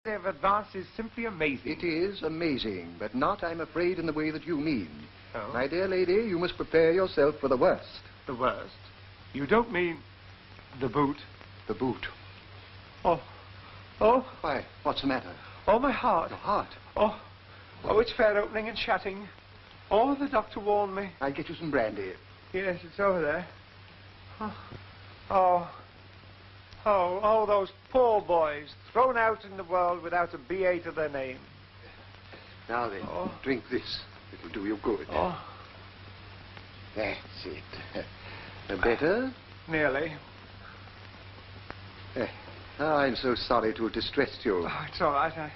They've advanced is simply amazing. It is amazing, but not, I'm afraid, in the way that you mean. Oh? My dear lady, you must prepare yourself for the worst. The worst? You don't mean the boot? The boot. Oh. Oh. Why, what's the matter? Oh, my heart. Your heart? Oh. Oh, it's fair opening and shutting. Oh, the doctor warned me. I'll get you some brandy. Yes, it's over there. Oh. Oh. Oh, those poor boys, thrown out in the world without a BA to their name. Now then, drink this. It'll do you good. Oh. That's it. Better? Nearly. Oh, I'm so sorry to have distressed you. Oh, it's all right.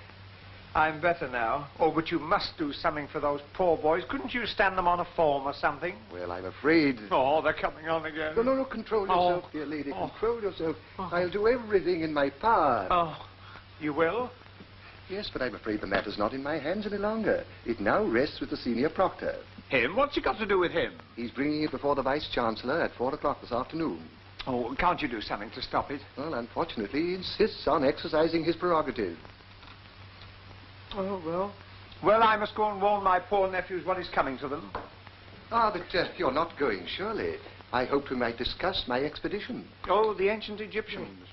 I'm better now. Oh, but you must do something for those poor boys. Couldn't you stand them on a form or something? Well, I'm afraid... Oh, they're coming on again. No, control yourself, dear lady. Control yourself. I'll do everything in my power. Oh, you will? Yes, but I'm afraid the matter's not in my hands any longer. It now rests with the senior proctor. Him? What's he got to do with him? He's bringing it before the vice-chancellor at 4 o'clock this afternoon. Oh, can't you do something to stop it? Well, unfortunately, he insists on exercising his prerogative. Oh, well. Well, I must go and warn my poor nephews what is coming to them. Ah, but you're not going, surely. I hoped we might discuss my expedition. Oh, the ancient Egyptians.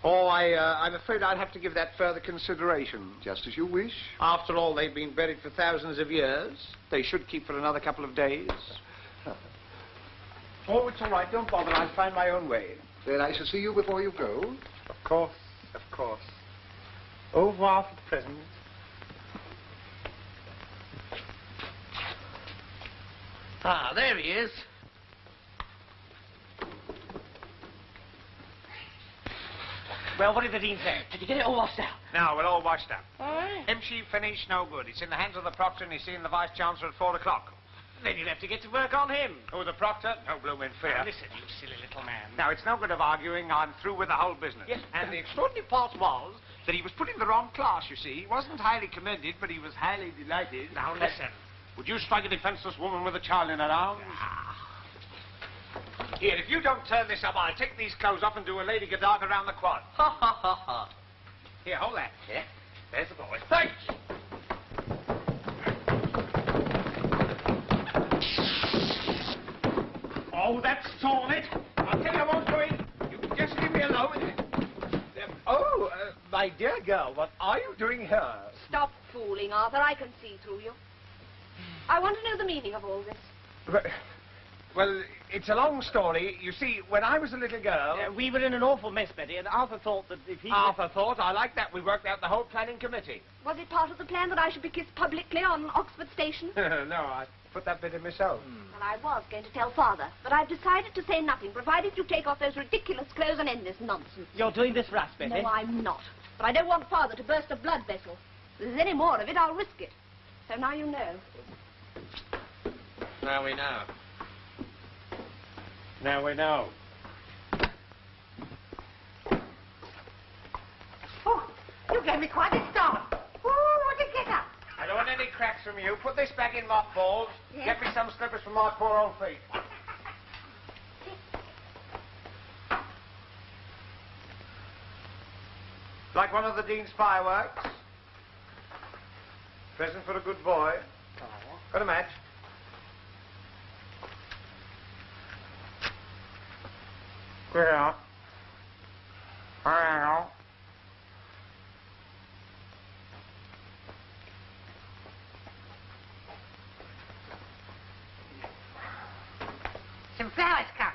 Oh, I'm afraid I'd have to give that further consideration. Just as you wish. After all, they've been buried for thousands of years. They should keep for another couple of days. Oh, it's all right. Don't bother. I'll find my own way. Then I shall see you before you go. Of course, of course. Au revoir for the present. Ah, there he is. Well, what did the Dean say? Did you get it all washed out? No, we're all washed up. Aye. M-sheet finished, no good. It's in the hands of the proctor and he's seeing the vice-chancellor at 4 o'clock. Then you'll have to get to work on him. Oh, the proctor? No blooming fear. Now, listen, you silly little man. Now, it's no good of arguing. I'm through with the whole business. Yes. And the extraordinary part was that he was put in the wrong class, you see. He wasn't highly commended, but he was highly delighted. Now, listen. Would you strike a defenseless woman with a child in her arms? Here, if you don't turn this up, I'll take these clothes off and do a Lady Godiva around the quad. Ha, ha, ha, ha. Here, hold that. Yeah. There's the boy. Thanks. Oh, that's torn it. I'll tell you I won't go in. You can just leave me alone. My dear girl, what are you doing here? Stop fooling, Arthur. I can see through you. I want to know the meaning of all this. Well, it's a long story. You see, when I was a little girl... We were in an awful mess, Betty, and Arthur thought that if he... Arthur thought? I like that. We worked out the whole planning committee. Was it part of the plan that I should be kissed publicly on Oxford Station? No, I put that bit in myself. Well, I was going to tell Father, but I've decided to say nothing, provided you take off those ridiculous clothes and end this nonsense. You're doing this for us, Betty? No, I'm not. But I don't want Father to burst a blood vessel. If there's any more of it, I'll risk it. So now you know. Now we know. Now we know. Oh, you gave me quite a start. Oh, what a get up. I don't want any cracks from you. Put this back in mothballs. Yes. Get me some slippers for my poor old feet. Like one of the Dean's fireworks. Present for a good boy. Got a match? Yeah. I know. Some flowers come.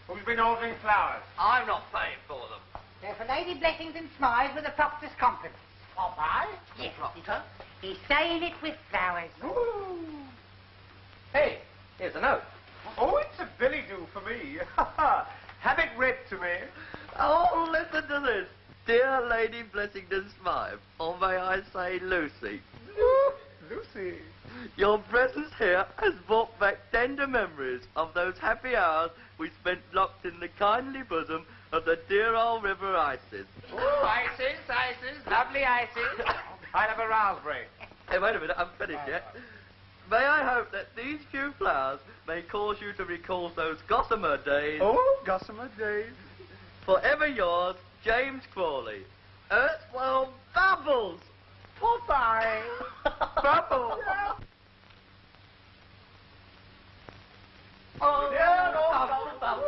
Who's been ordering flowers? I'm not paying for them. They're for Lady Blessings and Smiles with the proctor's compliments. Popeye? Yes, Proctor. He's saying it with flowers. Ooh. Hey, here's a note. Oh, it's a billy-do for me. Have it read to me. Oh, listen to this. Dear Lady Blessington Smythe, or may I say Lucy, Ooh, Lucy. your presence here has brought back tender memories of those happy hours we spent locked in the kindly bosom of the dear old River Isis. Ooh, Isis, lovely Isis. I'll have a raspberry. Hey, wait a minute, I haven't finished yet. May I hope that these few flowers may cause you to recall those gossamer days. Oh, gossamer days. Forever yours, James Crawley. Earthworm Bum! Bye. Bubbles. Oh, yeah, no, bubbles.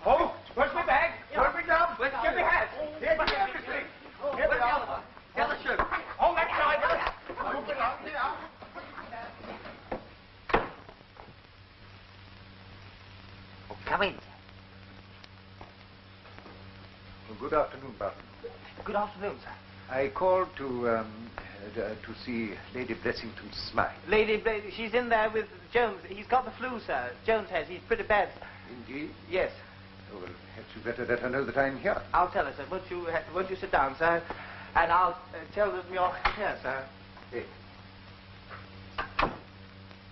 Oh, where's my bag? Where's my glove? Where's my hat? Here's everything. Here's the other. Get the shoe. Oh, that side. Move it on. Yeah. Oh, come in. Well, good afternoon, Barton. Good afternoon, sir. I called to see Lady Blessington Smile. Lady, she's in there with Jones. He's got the flu, sir. Jones has. He's pretty bad. Indeed? Yes. Oh, well, perhaps you better let her know that I'm here. I'll tell her, sir. Won't you sit down, sir? And I'll tell them you're here, sir. Yes.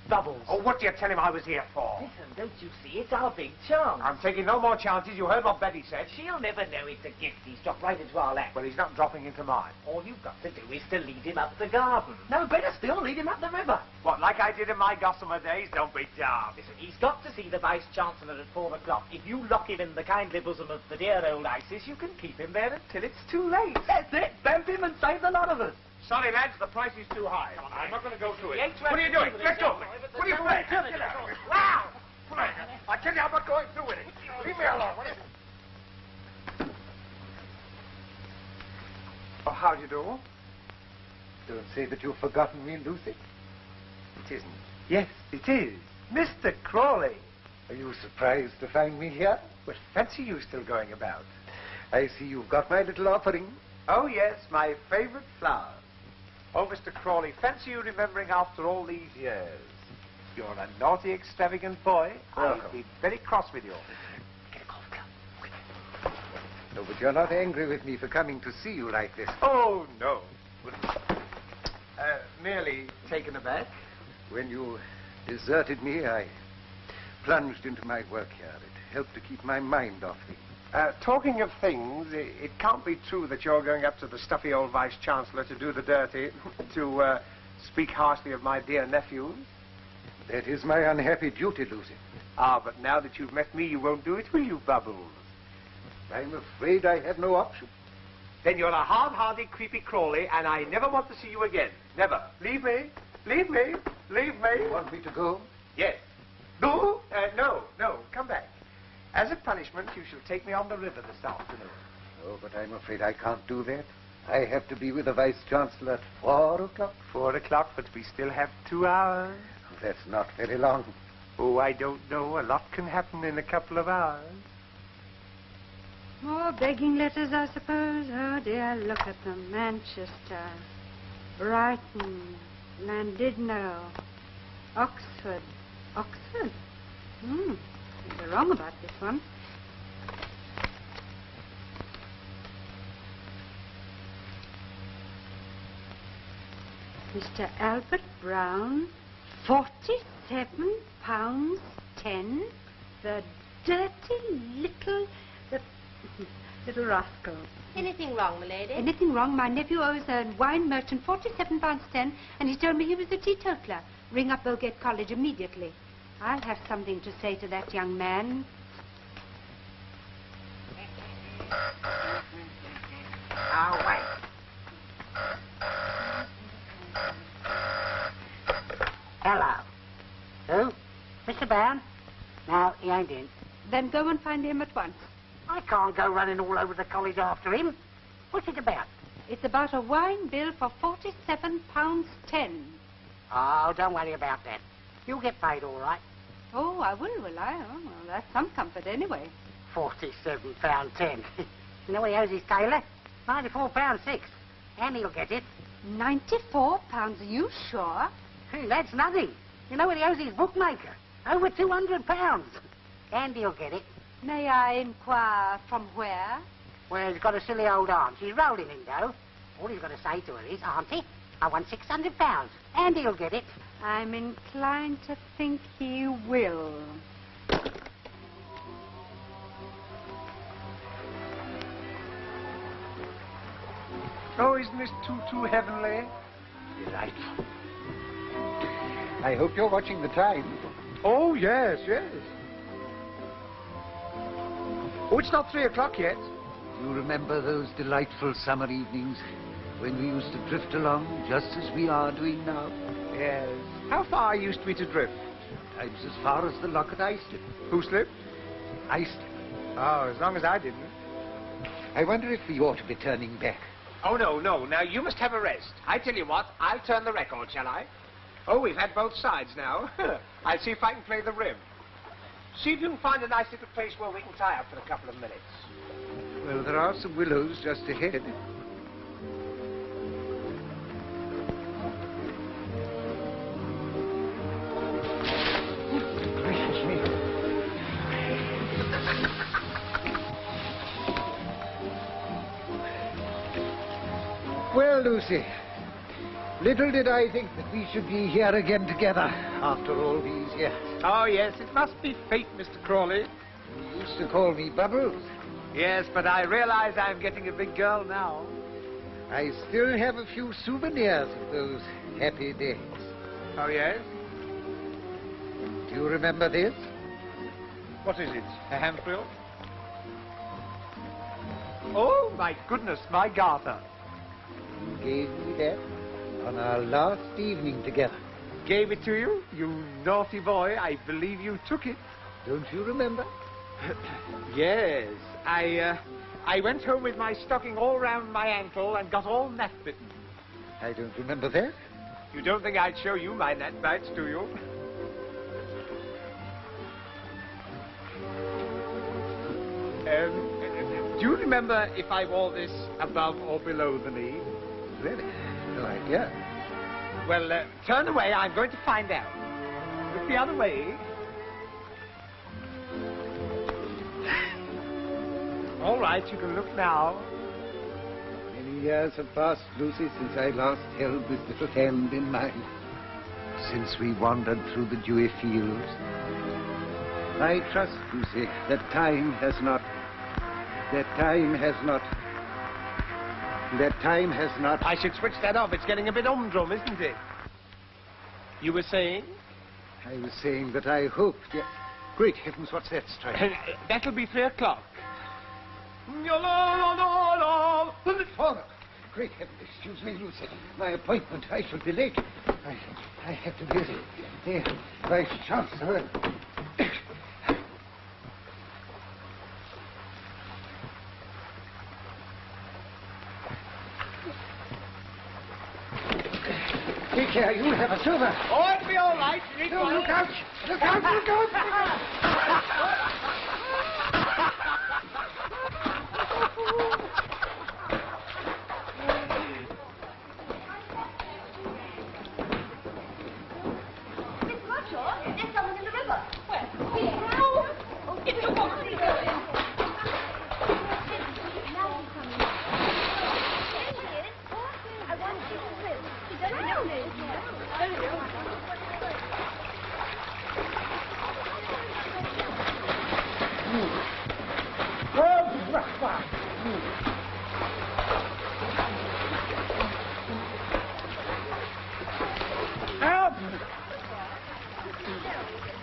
Bubbles. Oh, what do you tell him I was here for? Listen, don't you see? It's our big chance. I'm taking no more chances. You heard what Betty said. She'll never know it's a gift. He's dropped right into our lap. Well, he's not dropping into mine. All you've got to do is to lead him up the garden. No, better still, lead him up the river. What, like I did in my gossamer days? Don't be daft. Listen, he's got to see the Vice-Chancellor at 4 o'clock. If you lock him in the kindly bosom of the dear old Isis, you can keep him there until it's too late. That's it. Bump him and save the lot of us. Sorry, lads, the price is too high. I'm not going to go through it. He ain't What are you doing? Let go of me. What are you doing? Turn it. Wow! I tell you, I'm not going through with it. Leave me alone, will you? Oh, how do you do? Don't say that you've forgotten me, Lucy. It isn't. Yes, it is. Mr. Crawley. Are you surprised to find me here? Well, fancy you still going about. I see you've got my little offering. Oh, yes, my favorite flower. Oh, Mr. Crawley, fancy you remembering after all these years. You're a naughty, extravagant boy. Welcome. I'd be very cross with you. Get a golf club. No, but you're not angry with me for coming to see you like this. Oh, no. Merely taken aback. When you deserted me, I plunged into my work here. It helped to keep my mind off things. Talking of things, it can't be true that you're going up to the stuffy old Vice-Chancellor to do the dirty, to speak harshly of my dear nephews. That is my unhappy duty, Lucy. Ah, but now that you've met me, you won't do it, will you, Bubbles? I'm afraid I have no option. Then you're a hard-hearted, creepy Crawley, and I never want to see you again. Never. Leave me. Leave me. Leave me. You want me to go? Yes. No? No. Come back. As a punishment, you shall take me on the river this afternoon. Oh, but I'm afraid I can't do that. I have to be with the Vice-Chancellor at 4 o'clock. 4 o'clock, but we still have 2 hours. That's not very long. Oh, I don't know. A lot can happen in a couple of hours. More begging letters, I suppose. Oh, dear, look at them. Manchester, Brighton, Llandudno, Oxford. Oxford? They're wrong about this one. Mr. Albert Brown, £47.10. The dirty little rascal. Anything wrong, my lady? Anything wrong? My nephew owes a wine merchant £47.10, and he's told me he was a teetotaler. Ring up Bogate College immediately. I'll have something to say to that young man. Oh, wait. Hello. Who? Mr. Brown? No, he ain't in. Then go and find him at once. I can't go running all over the college after him. What's it about? It's about a wine bill for £47.10. Oh, don't worry about that. You'll get paid all right. Oh, I will I? Oh, well, that's some comfort anyway. £47.10. You know what he owes his tailor? £94.06. And he'll get it. £94? Are you sure? That's nothing. You know what he owes his bookmaker? Over £200. And he'll get it. May I inquire from where? Well, he's got a silly old aunt. She's rolling in dough. All he's got to say to her is, Auntie, I want £600. And he'll get it. I'm inclined to think he will. Oh, isn't this too heavenly? Delightful. I hope you're watching the time. Oh, yes, yes. Oh, it's not 3 o'clock yet. Do you remember those delightful summer evenings when we used to drift along just as we are doing now? Yes. How far used we to drift? Sometimes as far as the lock at Islip. Who slipped? Islip. Oh, as long as I didn't. I wonder if we ought to be turning back. Oh, no. Now, you must have a rest. I tell you what, I'll turn the record, shall I? Oh, we've had both sides now. I'll see if I can play the rim. See if you can find a nice little place where we can tie up for a couple of minutes. Well, there are some willows just ahead. Gracious me. Well, Lucy, little did I think that we should be here again together after all these years. Oh, yes, it must be fate, Mr. Crawley. You used to call me Bubbles. Yes, but I realize I'm getting a big girl now. I still have a few souvenirs of those happy days. Oh, yes? Do you remember this? What is it? A handful? Oh, my goodness, my garter. You gave me that on our last evening together. Gave it to you? You naughty boy, I believe you took it. Don't you remember? Yes, I went home with my stocking all round my ankle and got all gnat bitten. I don't remember that. You don't think I'd show you my gnat bites, do you? Do you remember if I wore this above or below the knee? Really? No idea. Well, turn away, I'm going to find out. Look the other way. All right, you can look now. Many years have passed, Lucy, since I last held this little hand in mine. Since we wandered through the dewy fields. I trust, Lucy, that time has not... I should switch that off. It's getting a bit humdrum, isn't it? You were saying? I was saying that I hoped... Great heavens, what's that strike? That'll be 3 o'clock. Oh, great heavens, excuse me, Lucy. My appointment, I shall be late. I have to be the Vice Chancellor. Take care, you'll have a silver. Oh, it'll be all right. No, look out! Look out! Look out! Miss Bradshaw, there's someone in the river. Where? Here. Oh, it's a box. Now he's coming. There he is. I want to see him swim. He doesn't know me. Help!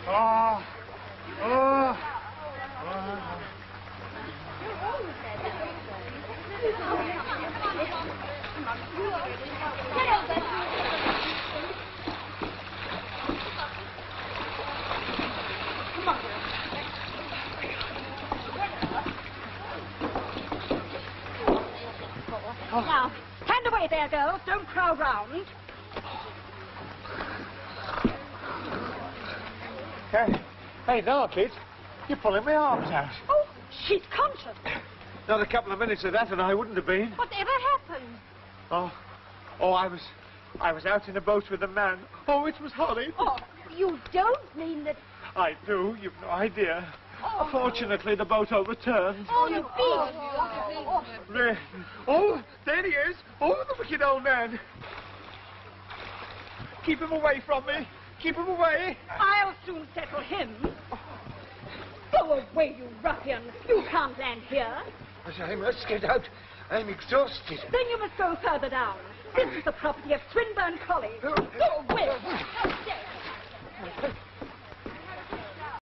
Oh. Oh. Now, stand away there, girls. Don't crowd round. Hey, no, kid. You're pulling my arms out. Oh, she's conscious. Not a couple of minutes of that and I wouldn't have been. Whatever happened? Oh, I was out in a boat with a man. Oh, it was horrid. Oh, you don't mean that... I do. You've no idea. Oh. Fortunately, the boat overturned. Oh, you beast. There. Oh, there he is. Oh, the wicked old man. Keep him away from me. Keep him away. I'll soon settle him. Go away, you ruffian. You can't land here. I must get out. I'm exhausted. Then you must go further down. This is the property of Swinburne College. Go away.